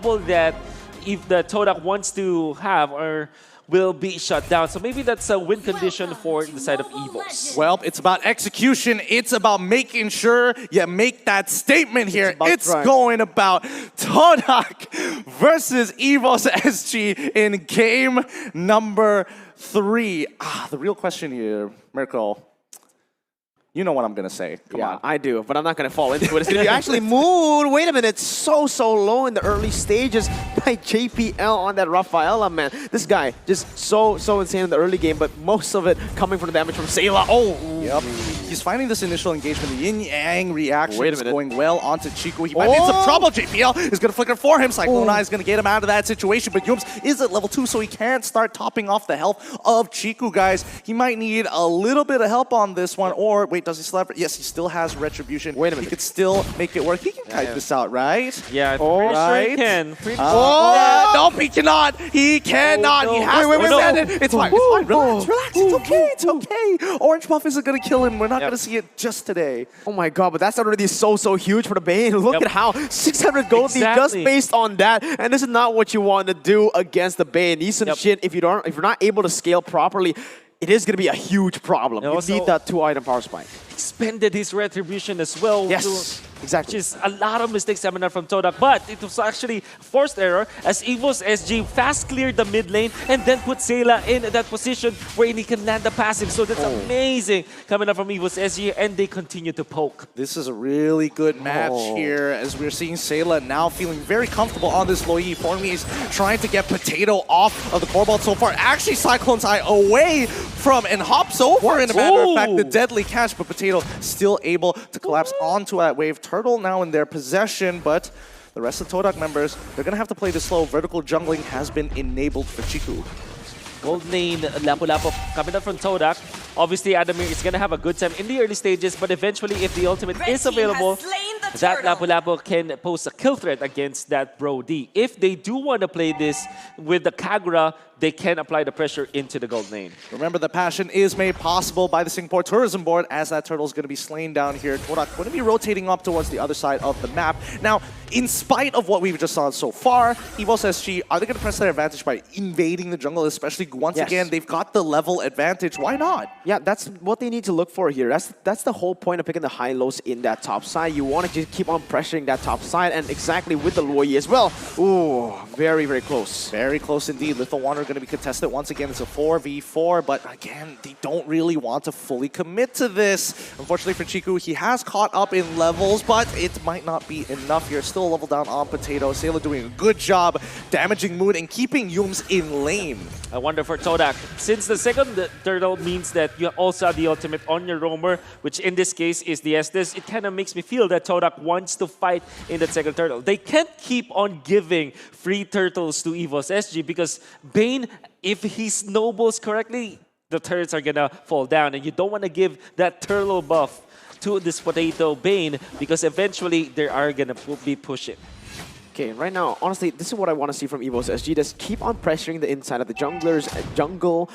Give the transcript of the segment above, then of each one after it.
trouble that if the TODAK wants to have or will be shut down. So maybe that's a win condition for the side of Evos. Well, it's about execution. It's about making sure you make that statement here. It's going about TODAK versus Evos SG in game number 3. The real question here, Merkel, you know what I'm going to say. Come on. I do, but I'm not going to fall into it. It's going to be actually Moon. Wait a minute. So low in the early stages by JPL on that Rafaela, man. This guy just so insane in the early game, but most of it coming from the damage from Sayla. Yep. He's finding this initial engagement. The yin-yang reaction is going well onto Chico. He might be in some trouble. JPL is going to flicker for him. Cyclone Eye is going to get him out of that situation, but Yums is at level 2, so he can't start topping off the health of Chico, guys. He might need a little bit of help on this one, or wait, does he still have... Yes, he still has Retribution. Wait a minute. He could still make it work. He can kite this out, right? Yeah, pretty sure he can. No, he cannot. He cannot. He has to send it. It's fine. It's fine. Relax. It's okay. It's okay. Orange Buff isn't going to kill him. We're not going to see it just today. Oh my god, but that's already so huge for the Bane. Look at how 600 gold just based on that. And this is not what you want to do against the Bane. Need some shit. If you're not able to scale properly, it is going to be a huge problem. You need that 2-item power spike. Expended his Retribution as well. Yes, exactly. Which is a lot of mistakes coming out from TODAK, but it was actually forced error as Evos SG fast cleared the mid lane and then put Sayla in that position where he can land the passive. So that's amazing coming up from Evos SG, and they continue to poke. This is a really good match here as we're seeing Sayla now feeling very comfortable on this Loi. Formi is trying to get Potato off of the core belt so far. Actually, Cyclone's Eye away from and hops over, in a matter of fact, the deadly catch, but Potato still able to collapse onto that wave. Turtle now in their possession, but the rest of TODAK members, they're going to have to play this slow. Vertical jungling has been enabled for Chiku. Gold lane, Lapu-Lapu coming up from TODAK. Obviously, Adamir is going to have a good time in the early stages, but eventually, if the ultimate is available, that Lapu-Lapu can pose a kill threat against that Brody. If they do want to play this with the Kagura, they can apply the pressure into the gold lane. Remember, the passion is made possible by the Singapore Tourism Board as that turtle is going to be slain down here. TODAK going to be rotating up towards the other side of the map. Now, in spite of what we've just saw so far, Evos SG, are they going to press their advantage by invading the jungle? Especially once again, they've got the level advantage. Why not? Yeah, that's what they need to look for here. That's the whole point of picking the high-lows in that top side. You want to just keep on pressuring that top side, and exactly with the Loi as well. Ooh, very close. Very close indeed. Lethal Wander going to be contested once again. It's a 4v4, but again, they don't really want to fully commit to this. Unfortunately for Chiku, he has caught up in levels, but it might not be enough here. Still a level down on Potato. Sayla doing a good job damaging Moon and keeping Yums in lane. I wonder for TODAK, since the second turtle means that you also have the ultimate on your roamer, which in this case is the Estes, it kind of makes me feel that TODAK wants to fight in that second turtle. They can't keep on giving free turtles to Evos SG because Bane, if he snowballs correctly, the turrets are gonna fall down, and you don't want to give that turtle buff to this Potato Bane because eventually they are gonna be pushing. Okay, right now, honestly, this is what I want to see from Evos SG. Just keep on pressuring the inside of the junglers, jungle,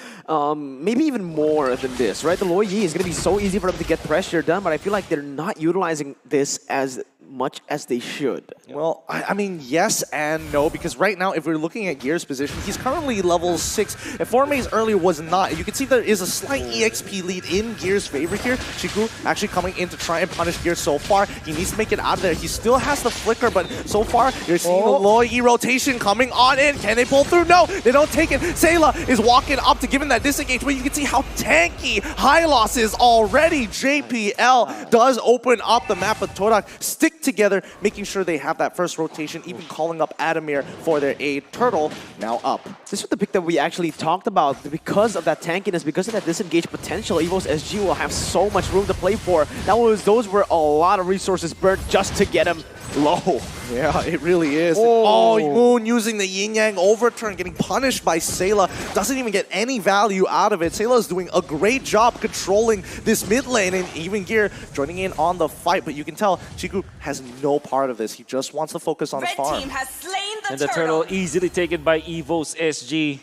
maybe even more than this, right? The Loi Yi is going to be so easy for them to get pressure done, but I feel like they're not utilizing this as much as they should. Well, I mean, yes and no, because right now, if we're looking at Gear's position, he's currently level 6. If Formaze earlier was not, you can see there is a slight EXP lead in Gear's favor here. Chiku actually coming in to try and punish Gear so far. He needs to make it out of there. He still has the flicker, but so far, you're seeing the Loi E rotation coming on in. Can they pull through? No, they don't take it. Sayla is walking up to give him that disengage, but you can see how tanky Hylos is already. JPL does open up the map, but TODAK stick together, making sure they have that first rotation, even calling up Adamir for their aid. Turtle now up. This was the pick that we actually talked about. Because of that tankiness, because of that disengage potential, Evos SG will have so much room to play for. Those were a lot of resources burnt just to get him low. Yeah, it really is. Oh, Moon using the yin-yang overturn, getting punished by Sayla. Doesn't even get any value out of it. Sayla is doing a great job controlling this mid lane, and even Gear joining in on the fight. But you can tell Chiku has no part of this. He just wants to focus on his farm. Team has slain the and the turtle easily taken by Evos SG.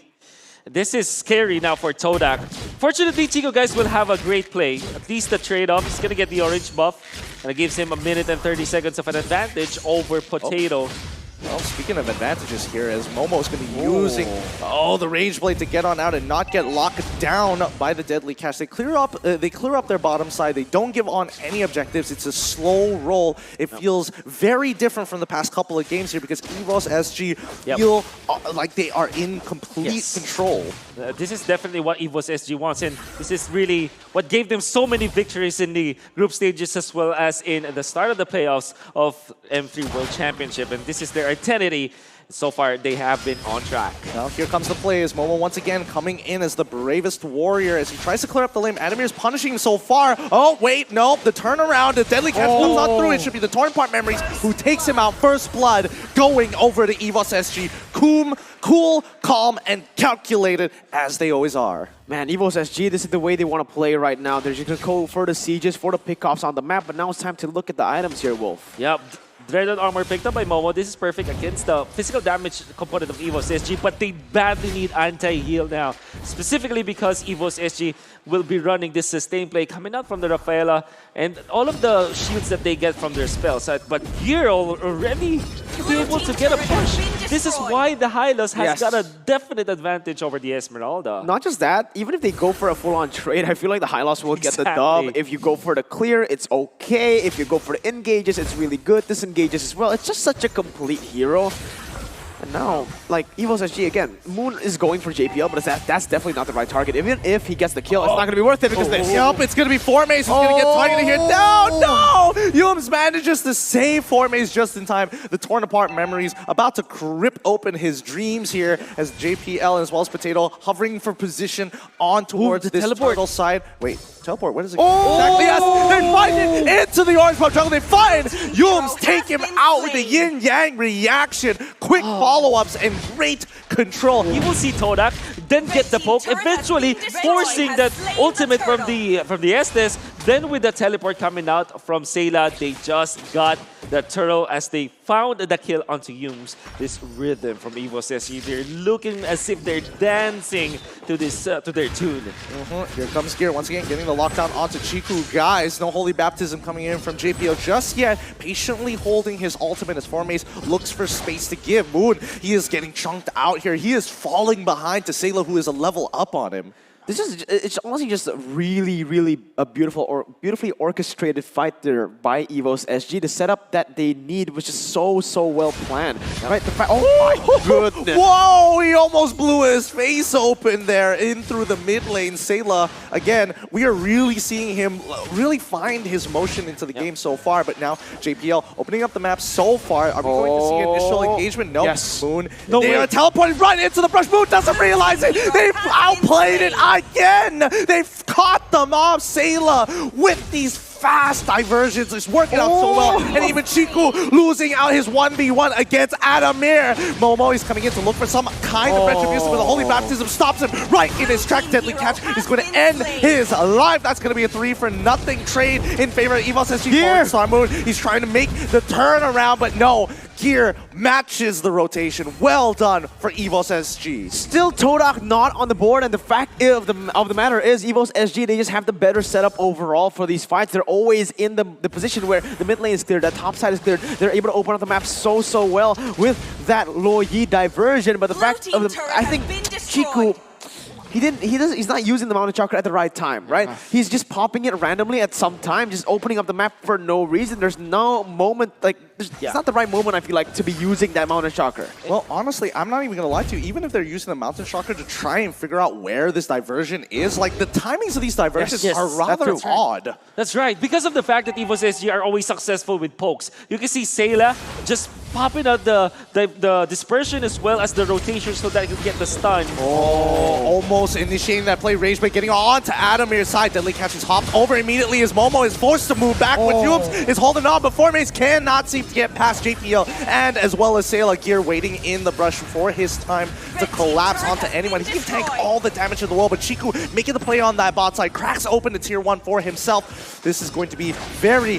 This is scary now for TODAK. Fortunately, Chico guys will have a great play. At least the trade-off. He's going to get the orange buff. And it gives him 1 minute and 30 seconds of an advantage over Potato. Well, speaking of advantages here, as Momo's going to be using the Rage Blade to get on out and not get locked down by the Deadly Catch. They clear up their bottom side. They don't give on any objectives. It's a slow roll. It feels very different from the past couple of games here because Evos SG feel like they are in complete control. This is definitely what Evos SG wants, and this is really what gave them so many victories in the group stages as well as in the start of the playoffs of M3 World Championship, and this is their identity. So far, they have been on track. Now here comes the play as Momo once again coming in as the bravest warrior as he tries to clear up the lane. Adamir's punishing him so far. Oh, wait, no, the turnaround. The Deadly Catch comes not through. It should be the Torn Part Memories who takes him out. First blood going over to Evos SG. Cool, calm, and calculated as they always are. Man, Evos SG, this is the way they want to play right now. They're just going to go for the sieges, for the pickoffs on the map, but now it's time to look at the items here, Wolf. Yep. Dreaded Armor picked up by Momo. This is perfect against the physical damage component of Evos SG, but they badly need anti-heal now. Specifically because Evos SG will be running this sustain play coming out from the Rafaela and all of the shields that they get from their spells. But Gear already be able to get a push. This is why the Hylos has got a definite advantage over the Esmeralda. Not just that, even if they go for a full-on trade, I feel like the Hylos will get the dub. If you go for the clear, it's okay. If you go for the engages, it's really good. Disengages as well. It's just such a complete hero. And now, like, Evos SG, again, Moon is going for JPL, but that's definitely not the right target. Even if he gets the kill, it's not going to be worth it because this. Yup, it's going to be Formace who's going to get targeted here. No! Yums manages to save Formace just in time. The Torn Apart Memories about to rip open his dreams here as JPL as well as Potato hovering for position on towards this turtle side. Wait, teleport, where does it go? Exactly, yes! They find it into the Orange Pop Jungle. They find Yums take him out with the yin-yang reaction. Quick follow-ups and great control. You will see TODAK, then get the poke, eventually forcing that ultimate from the Estes. Then with the teleport coming out from Sayla, they just got the turtle as they found the kill onto Yums. This rhythm from Evos SG, they're looking as if they're dancing to this to their tune. Here comes Gear once again, getting the lockdown onto Chiku. Guys, no Holy Baptism coming in from JPO just yet. Patiently holding his ultimate as Formace looks for space to give. Moon, he is getting chunked out here. He is falling behind to Sayla, who is a level up on him. It's honestly just a really a beautifully orchestrated fight there by Evos SG. The setup that they need was just so well planned. Right? Oh my goodness! Whoa! He almost blew his face open there in through the mid lane. Sayla, again, we are really seeing him really find his motion into the game so far. But now JPL opening up the map so far. Are we going to see initial engagement? Nope. Yes. Moon. No, they are teleporting right into the brush. Moon doesn't realize it. They've outplayed it again. They've caught them off. Sayla with these fast diversions. It's working out so well. And even Chiku losing out his 1v1 against Adamir. Momo is coming in to look for some kind of retribution, but the Holy Baptism stops him right in his track. Deadly Catch is going to end his life. That's going to be a 3-for-0 trade in favor of Evos SG. Star Moon, he's trying to make the turnaround, but no. Gear matches the rotation. Well done for Evos SG. Still TODAK not on the board, and the fact of the matter is Evos SG, they just have the better setup overall for these fights. They're always in the position where the mid lane is clear, the top side is clear. They're able to open up the map so well with that Lo Yi diversion. But the fact of the, I think Chiku, he's not using the Mountain Chakra at the right time, right? He's just popping it randomly at some time, just opening up the map for no reason. There's no moment, like, it's not the right moment, I feel like, to be using that Mountain Chakra. Well, honestly, I'm not even going to lie to you. Even if they're using the Mountain Chakra to try and figure out where this diversion is, like, the timings of these diversions are rather odd. That's right. Because of the fact that Evos SG are always successful with pokes. You can see Sayla just popping out the dispersion as well as the rotation so that he can get the stun. Oh, almost initiating that play. Rage Blade getting on to Adamir's side. Deadly Catch is hopped over immediately as Momo is forced to move back. But Yums is holding on, but Formace cannot seem to get past JPL, and as well as Sayla. Gear waiting in the brush for his time to collapse onto anyone. He can tank all the damage in the world, but Chiku making the play on that bot side, cracks open to tier 1 for himself. This is going to be very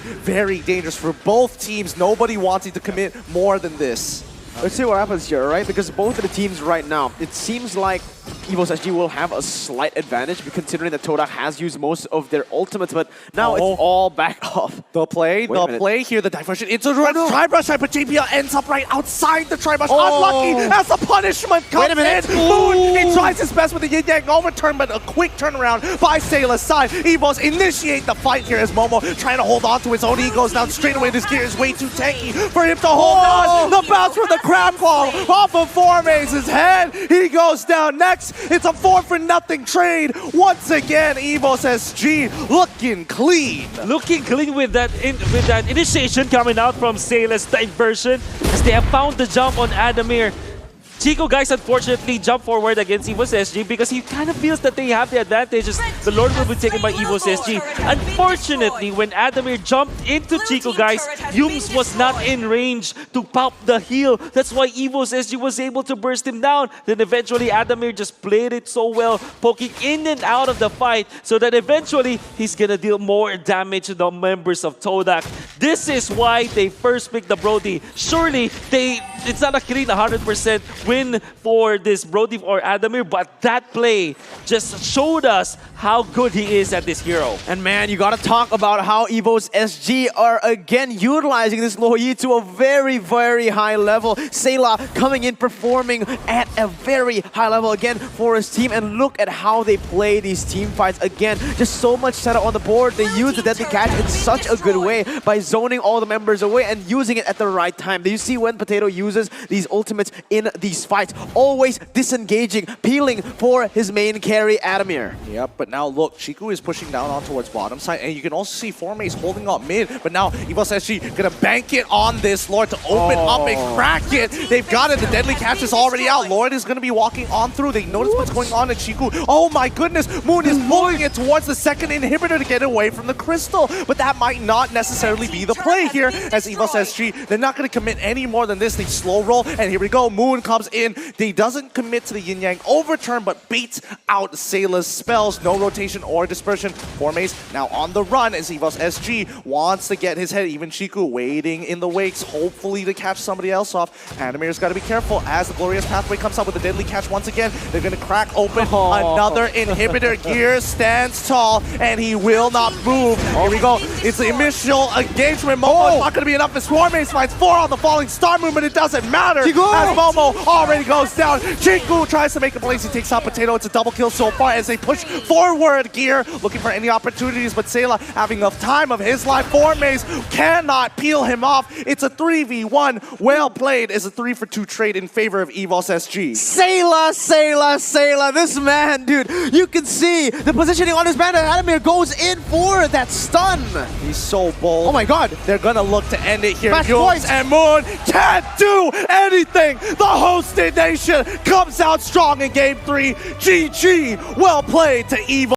dangerous for both teams. Nobody wanting to commit more than this. Let's see what happens here, right? Because both of the teams right now, it seems like Evos SG will have a slight advantage considering that TODAK has used most of their ultimates, but now it's all back off. The play here, the diversion into the tri-brush, but JBL ends up right outside the tri-brush. Unlucky as the punishment comes in. Moon, he tries his best with the yin-yang overturn, but a quick turnaround by Sayla's side. Evos initiate the fight here as Momo trying to hold on to his own. He goes down straight away. This gear is way too tanky for him to hold on. The bounce from the crab claw off of Formaze's head. He goes down next. It's a 4-for-0 trade. Once again, Evos SG looking clean. Looking clean with that initiation coming out from Sayla's diversion, as they have found the jump on Adamir. Chico, guys, unfortunately jump forward against Evos SG because he kind of feels that they have the advantages. The Lord will be taken by Evos SG. Unfortunately, when Adamir jumped into Chico, guys, Yums was not in range to pop the heal. That's why Evos SG was able to burst him down. Then eventually, Adamir just played it so well, poking in and out of the fight, so that eventually, he's gonna deal more damage to the members of TODAK. This is why they first picked the Brody. Surely, it's not a clean 100% win for this Brody or Adamir, but that play just showed us how good he is at this hero. And man, you gotta talk about how Evos SG are again utilizing this Lo Yi to a very, very high level. Sayla coming in, performing at a very high level again for his team. And look at how they play these team fights again. Just so much setup on the board. They use the deadly catch in such a good way by zoning all the members away and using it at the right time. Do you see when Potato uses these ultimates in these fights? Always disengaging, peeling for his main carry, Adamir. Yep, but now look, Chiku is pushing down on towards bottom side, and you can also see Formaze holding up mid, but now Evos SG gonna bank it on this Lord to open up and crack it. They've got it, the deadly catch is already out. Lord is gonna be walking on through. They notice what's going on at Chiku. Oh my goodness, Moon is pulling it towards the second inhibitor to get away from the crystal, but that might not necessarily be the play here as Evos SG, they're not gonna commit any more than this. They slow roll, and here we go, Moon comes in. He doesn't commit to the yin-yang overturn, but baits out Sayla's spells. No rotation or dispersion. Formaze now on the run as Evos SG wants to get his head. Even Chiku waiting in the wakes, hopefully to catch somebody else off. Adamir's got to be careful as the Glorious Pathway comes out with a deadly catch once again. They're going to crack open another inhibitor. Gear stands tall, and he will not move. Here we go. It's the initial engagement. Momo is not going to be enough as Formaze finds 4 on the falling star movement. It doesn't matter as Momo already goes down. Chiku tries to make a place. He takes out Potato. It's a double kill so far as they push forward. Gear looking for any opportunities, but Sayla having enough time of his life. Formaze cannot peel him off. It's a 3v1. Well played. It's a 3-for-2 trade in favor of Evos SG. Sayla. This man, dude. You can see the positioning on his man. Adamir goes in for that stun. He's so bold. Oh my god. They're going to look to end it here. Match Yums point. and Moon can't do anything. The hosted nation comes out strong in game 3. GG. Well played to Evos.